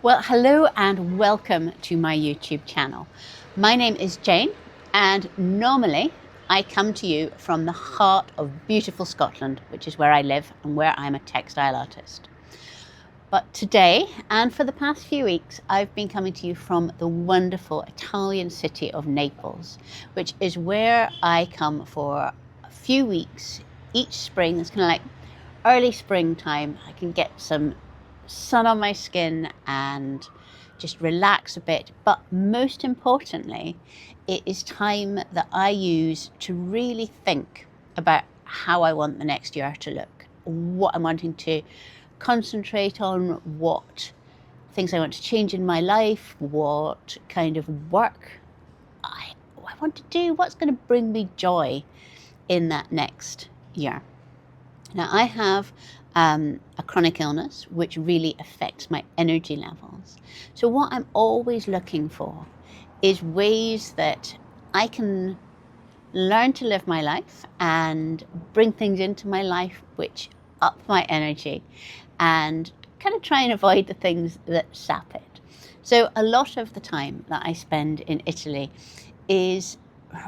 Well, hello and welcome to my YouTube channel. My name is Jane, and normally I come to you from the heart of beautiful Scotland, which is where I live and where I'm a textile artist. But today, and for the past few weeks, I've been coming to you from the wonderful Italian city of Naples, which is where I come for a few weeks each spring. It's kind of like early springtime. I can get some sun on my skin and just relax a bit. But most importantly, it is time that I use to really think about how I want the next year to look, what I'm wanting to concentrate on, what things I want to change in my life, what kind of work I want to do, what's going to bring me joy in that next year. Now, I have a chronic illness which really affects my energy levels. So what I'm always looking for is ways that I can learn to live my life and bring things into my life which up my energy and kind of try and avoid the things that sap it. So a lot of the time that I spend in Italy is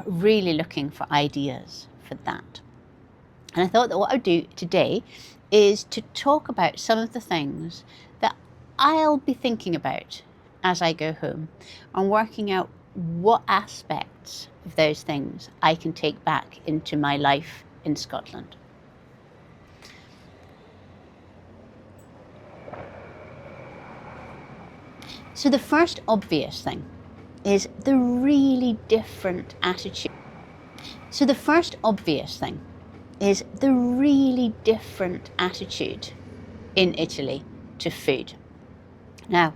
really looking for ideas for that. And I thought that what I'd do today is to talk about some of the things that I'll be thinking about as I go home and working out what aspects of those things I can take back into my life in Scotland. So the first obvious thing is the really different attitude. So the first obvious thing is the really different attitude in Italy to food. Now,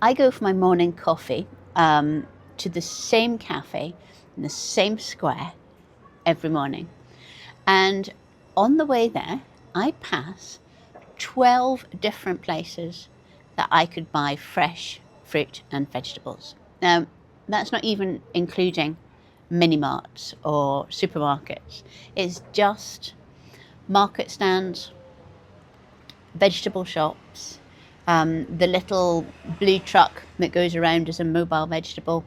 I go for my morning coffee to the same cafe in the same square every morning. And on the way there, I pass 12 different places that I could buy fresh fruit and vegetables. Now, that's not even including mini marts or supermarkets. It's just market stands, vegetable shops, the little blue truck that goes around as a mobile vegetable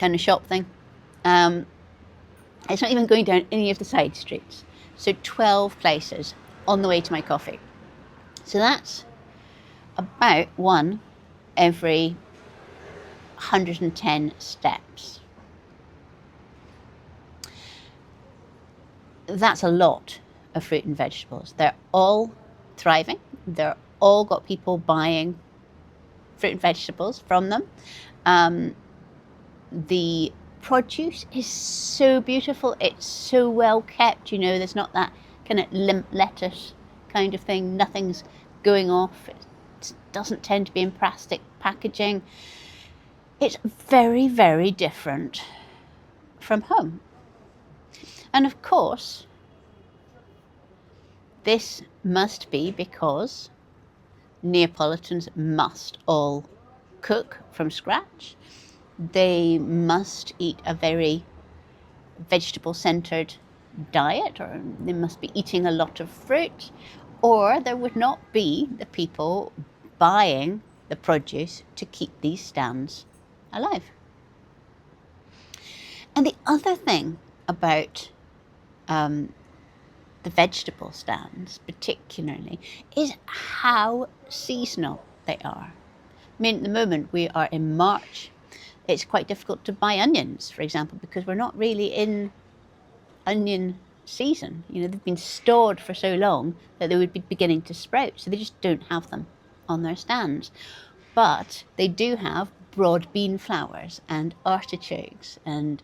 kind of shop thing. It's not even going down any of the side streets. So 12 places on the way to my coffee. So that's about one every 110 steps. That's a lot of fruit and vegetables. They're all thriving. They're all got people buying fruit and vegetables from them. The produce is so beautiful. It's so well kept. You know, there's not that kind of limp lettuce kind of thing. Nothing's going off. It doesn't tend to be in plastic packaging. It's very, very different from home. And of course, this must be because Neapolitans must all cook from scratch. They must eat a very vegetable-centered diet, or they must be eating a lot of fruit, or there would not be the people buying the produce to keep these stands alive. And the other thing about the vegetable stands particularly is how seasonal they are. I mean, at the moment we are in March. It's quite difficult to buy onions, for example, because we're not really in onion season. You know, they've been stored for so long that they would be beginning to sprout, so they just don't have them on their stands. But they do have broad bean flowers and artichokes and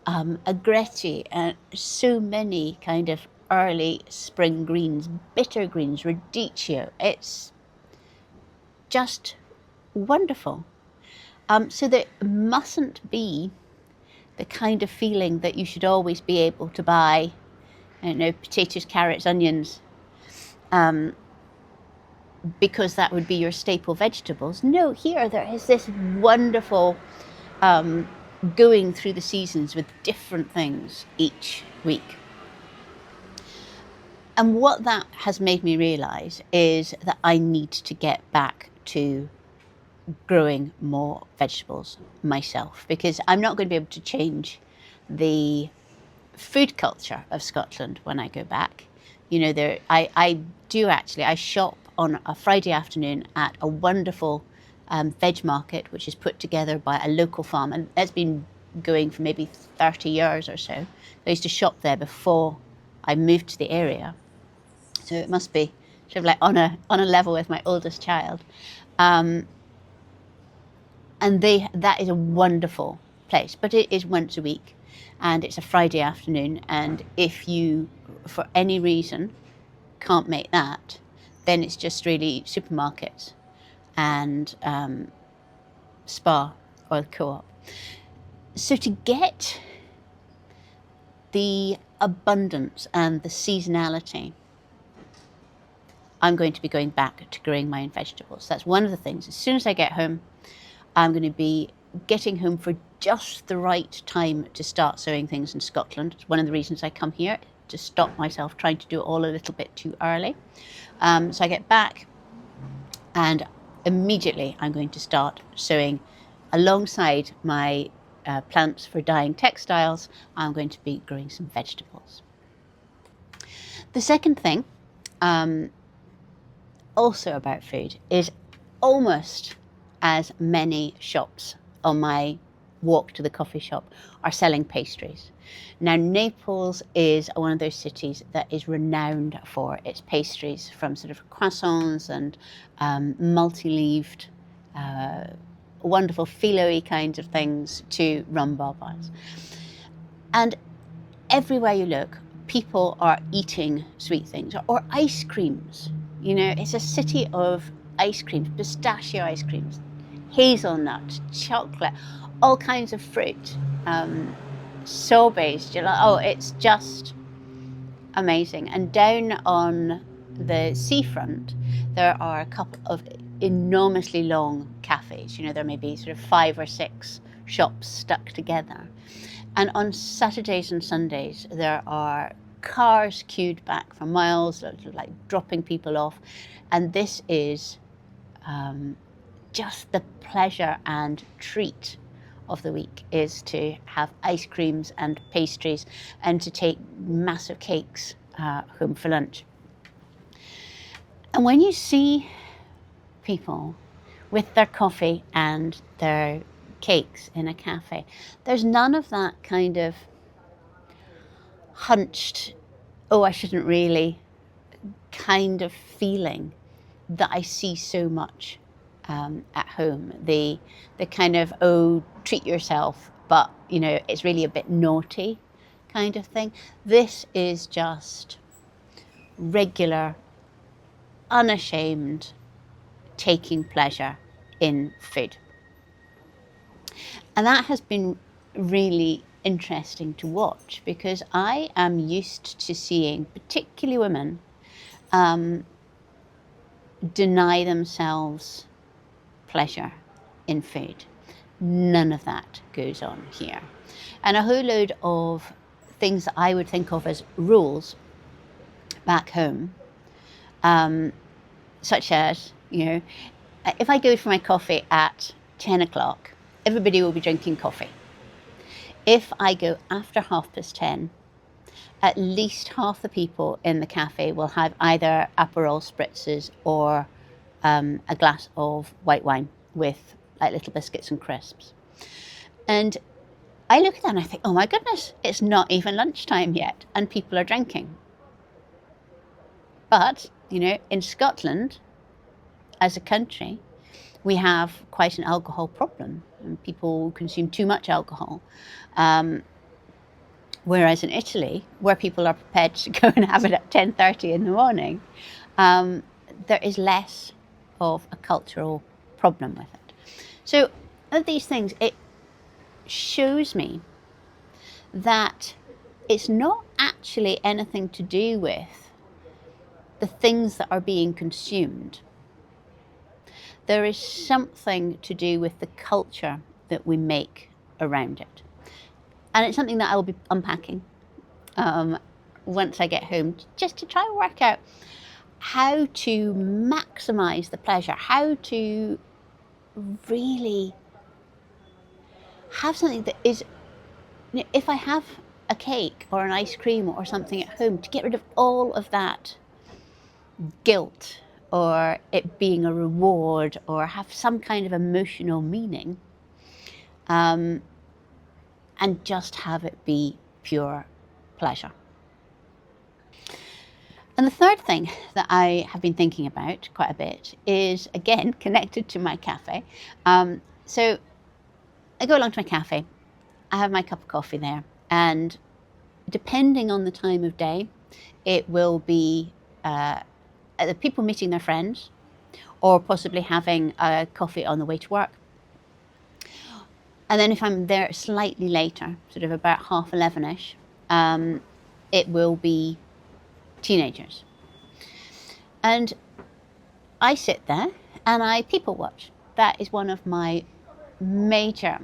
agretti and so many kind of early spring greens, bitter greens, radicchio. It's just wonderful. So there mustn't be the kind of feeling that you should always be able to buy, I don't know, potatoes, carrots, onions, because that would be your staple vegetables. No, here there is this wonderful going through the seasons with different things each week. And what that has made me realise is that I need to get back to growing more vegetables myself, because I'm not going to be able to change the food culture of Scotland when I go back. You know, I shop on a Friday afternoon at a wonderful veg market, which is put together by a local farm, and it's been going for maybe 30 years or so. I used to shop there before I moved to the area, so it must be sort of like on a level with my oldest child. And that is a wonderful place, but it is once a week, and it's a Friday afternoon, and if you, for any reason, can't make that, then it's just really supermarkets and Spar or the Co-op. So to get the abundance and the seasonality, I'm going to be going back to growing my own vegetables. That's one of the things. As soon as I get home, I'm going to be getting home for just the right time to start sowing things in Scotland. It's one of the reasons I come here, to stop myself trying to do it all a little bit too early. So I get back and immediately I'm going to start sowing alongside my plants for dyeing textiles. I'm going to be growing some vegetables. The second thing, also about food, is almost as many shops on my walk to the coffee shop are selling pastries. Now, Naples is one of those cities that is renowned for its pastries, from sort of croissants and multi-leaved, wonderful phyllo-y kinds of things to rhumbarbars. And everywhere you look, people are eating sweet things or ice creams. You know, it's a city of ice creams, pistachio ice creams, hazelnut, chocolate, all kinds of fruit, sorbets, gelato. Oh, it's just amazing. And down on the seafront, there are a couple of enormously long cafes. You know, there may be sort of 5 or 6 shops stuck together. And on Saturdays and Sundays, there are cars queued back for miles, like dropping people off. And this is just the pleasure and treat of the week, is to have ice creams and pastries and to take massive cakes home for lunch. And when you see people with their coffee and their cakes in a cafe, there's none of that kind of hunched, oh, I shouldn't really, kind of feeling that I see so much at home. The kind of, oh, treat yourself, but you know, it's really a bit naughty kind of thing. This is just regular, unashamed taking pleasure in food. And that has been really interesting to watch, because I am used to seeing particularly women deny themselves pleasure in food. None of that goes on here. And a whole load of things that I would think of as rules back home, such as, you know, if I go for my coffee at 10 o'clock, everybody will be drinking coffee. If I go after 10:30, at least half the people in the cafe will have either Aperol spritzes or a glass of white wine with like little biscuits and crisps. And I look at that and I think, oh my goodness, it's not even lunchtime yet and people are drinking. But, you know, in Scotland, as a country, we have quite an alcohol problem, and people consume too much alcohol. Whereas in Italy, where people are prepared to go and have it at 10:30 in the morning, there is less of a cultural problem with it. So of these things, it shows me that it's not actually anything to do with the things that are being consumed. There is something to do with the culture that we make around it. And it's something that I will be unpacking once I get home, just to try and work out how to maximize the pleasure, how to really have something that is, if I have a cake or an ice cream or something at home, to get rid of all of that guilt or it being a reward or have some kind of emotional meaning, and just have it be pure pleasure. And the third thing that I have been thinking about quite a bit is, again, connected to my cafe. So I go along to my cafe, I have my cup of coffee there, and depending on the time of day, it will be the people meeting their friends or possibly having a coffee on the way to work. And then if I'm there slightly later, sort of about 11:30ish, it will be teenagers. And I sit there and I people watch. That is one of my major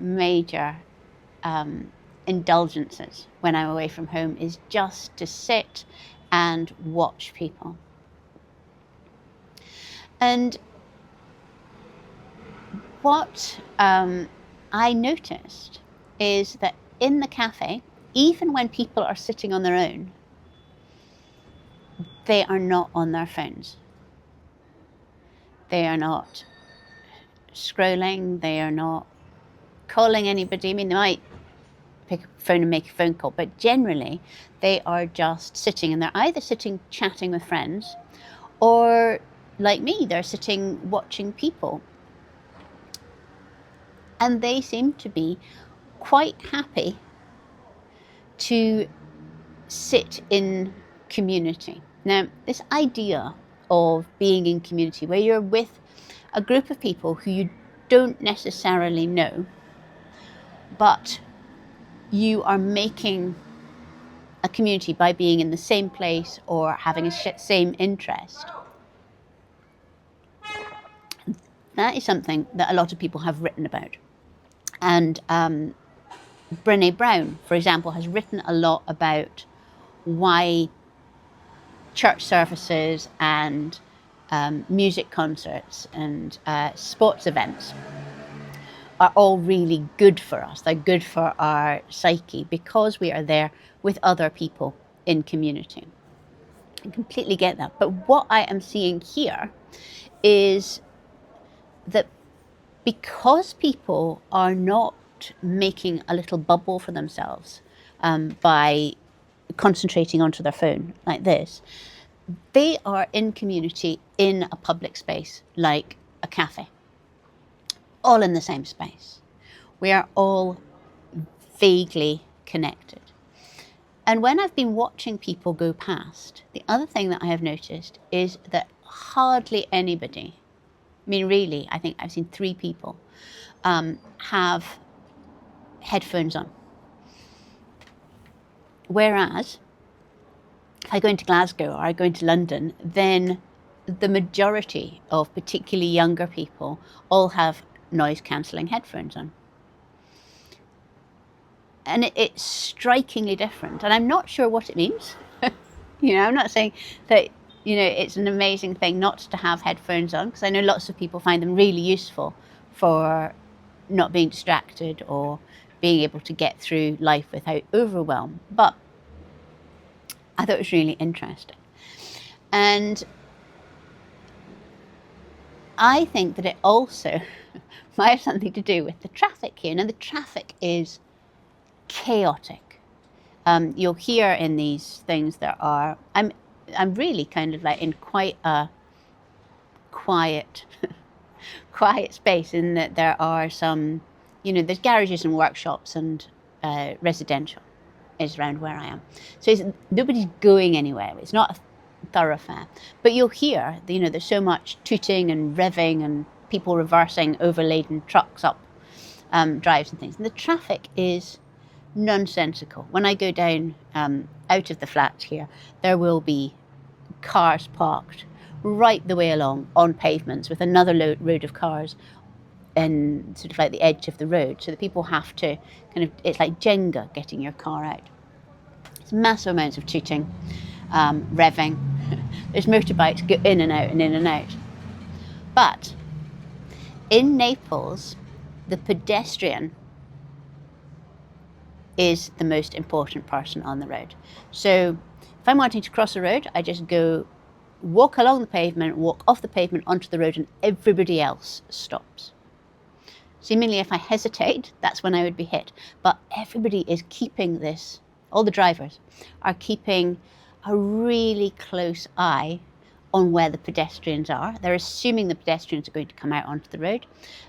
indulgences when I'm away from home, is just to sit and watch people. And what I noticed is that in the cafe, even when people are sitting on their own, they are not on their phones. They are not scrolling. They are not calling anybody. I mean, they might pick up the phone and make a phone call, but generally they are just sitting, and they're either sitting chatting with friends, or like me, they're sitting watching people. And they seem to be quite happy to sit in community. Now, this idea of being in community, where you're with a group of people who you don't necessarily know, but you are making a community by being in the same place or having a same interest. That is something that a lot of people have written about. And Brené Brown, for example, has written a lot about why church services and music concerts and sports events are all really good for us. They're good for our psyche because we are there with other people in community. I completely get that. But what I am seeing here is that because people are not making a little bubble for themselves by concentrating onto their phone like this, they are in community in a public space like a cafe, all in the same space. We are all vaguely connected. And when I've been watching people go past, the other thing that I have noticed is that hardly anybody, I mean, really, I think I've seen 3 people have headphones on. Whereas if I go into Glasgow or I go into London, then the majority of particularly younger people all have noise cancelling headphones on. And it's strikingly different. And I'm not sure what it means. I'm not saying that, it's an amazing thing not to have headphones on, because I know lots of people find them really useful for not being distracted or being able to get through life without overwhelm. But I thought it was really interesting. And I think that it also might have something to do with the traffic here. Now, the traffic is chaotic. You'll hear in these things I'm really kind of like in quite a quiet space, in that there are some, there's garages and workshops and residential is around where I am. So nobody's going anywhere. It's not a thoroughfare. But you'll hear, there's so much tooting and revving and people reversing overladen trucks up drives and things. And the traffic is nonsensical. When I go down out of the flat here, there will be cars parked right the way along on pavements with another road of cars in sort of like the edge of the road, so that people have to it's like Jenga getting your car out. It's massive amounts of tooting. revving. There's motorbikes go in and out and in and out. But in Naples, the pedestrian is the most important person on the road. So if I'm wanting to cross a road, I just go walk along the pavement, walk off the pavement onto the road, and everybody else stops. Seemingly, if I hesitate, that's when I would be hit. But everybody is keeping this, all the drivers are keeping a really close eye on where the pedestrians are. They're assuming the pedestrians are going to come out onto the road,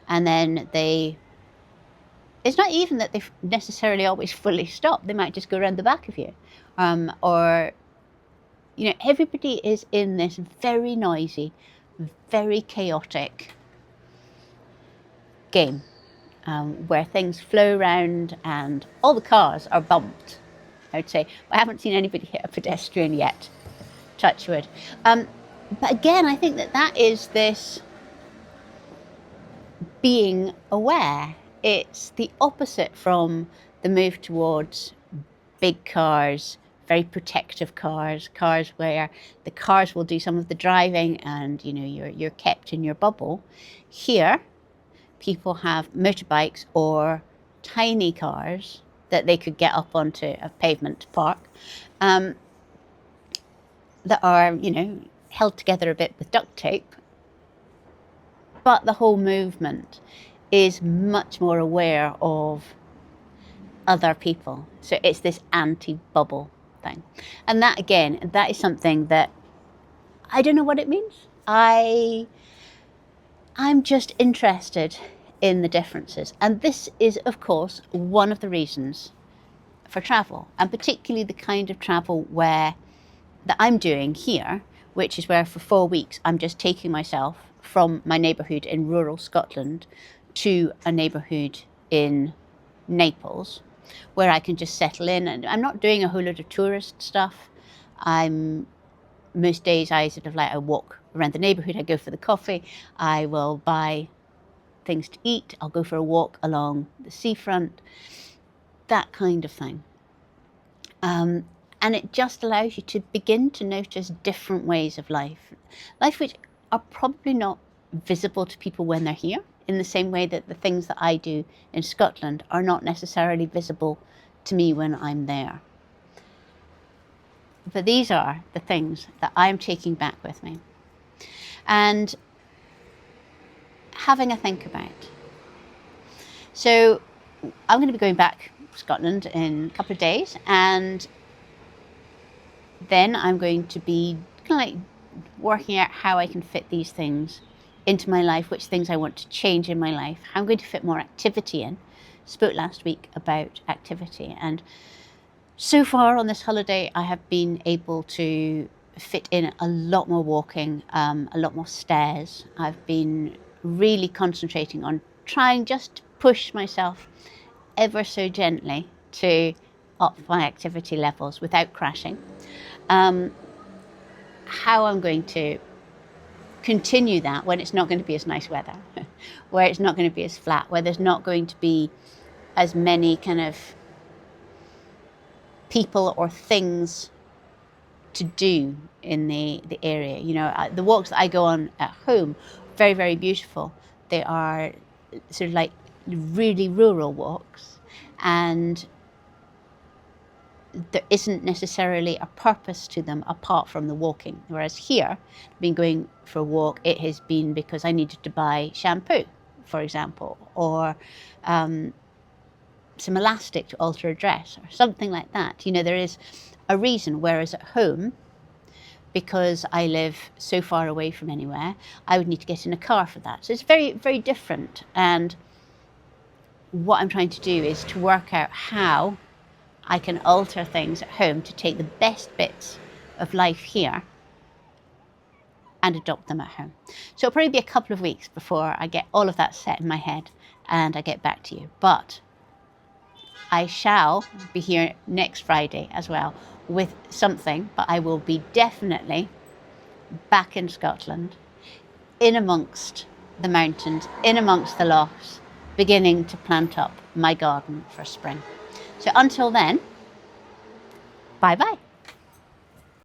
and then it's not even that they necessarily always fully stop. They might just go around the back of you. Or, everybody is in this very noisy, very chaotic game where things flow around and all the cars are bumped, I would say. I haven't seen anybody hit a pedestrian yet, touch wood. But again, I think that is this being aware. It's the opposite from the move towards big cars, very protective cars where the cars will do some of the driving and you're kept in your bubble. Here, people have motorbikes or tiny cars that they could get up onto a pavement to park that are, held together a bit with duct tape. But the whole movement is much more aware of other people. So it's this anti-bubble thing. And that, again, that is something that I don't know what it means. I'm just interested in the differences. And this is, of course, one of the reasons for travel, and particularly the kind of travel that I'm doing here, which is where for 4 weeks I'm just taking myself from my neighbourhood in rural Scotland to a neighbourhood in Naples, where I can just settle in. And I'm not doing a whole lot of tourist stuff. Most days I I walk around the neighbourhood, I go for the coffee, I will buy things to eat, I'll go for a walk along the seafront, that kind of thing. And it just allows you to begin to notice different ways of life which are probably not visible to people when they're here, in the same way that the things that I do in Scotland are not necessarily visible to me when I'm there. But these are the things that I'm taking back with me and having a think about. So I'm going to be going back to Scotland in a couple of days, and then I'm going to be working out how I can fit these things into my life, which things I want to change in my life, how I'm going to fit more activity in. Spoke last week about activity, and so far on this holiday I have been able to fit in a lot more walking, a lot more stairs. I've been really concentrating on trying just to push myself ever so gently to up my activity levels without crashing. How I'm going to continue that when it's not going to be as nice weather, where it's not going to be as flat, where there's not going to be as many kind of people or things to do in the area. The walks that I go on at home, very, very beautiful. They are sort of like really rural walks, and there isn't necessarily a purpose to them apart from the walking. Whereas here, been going for a walk, it has been because I needed to buy shampoo, for example, or some elastic to alter a dress or something like that. There is a reason. Whereas at home, because I live so far away from anywhere, I would need to get in a car for that. So it's very, very different. And what I'm trying to do is to work out how I can alter things at home to take the best bits of life here and adopt them at home. So it'll probably be a couple of weeks before I get all of that set in my head and I get back to you. But I shall be here next Friday as well with something, but I will be definitely back in Scotland, in amongst the mountains, in amongst the lochs, beginning to plant up my garden for spring. So until then, bye-bye.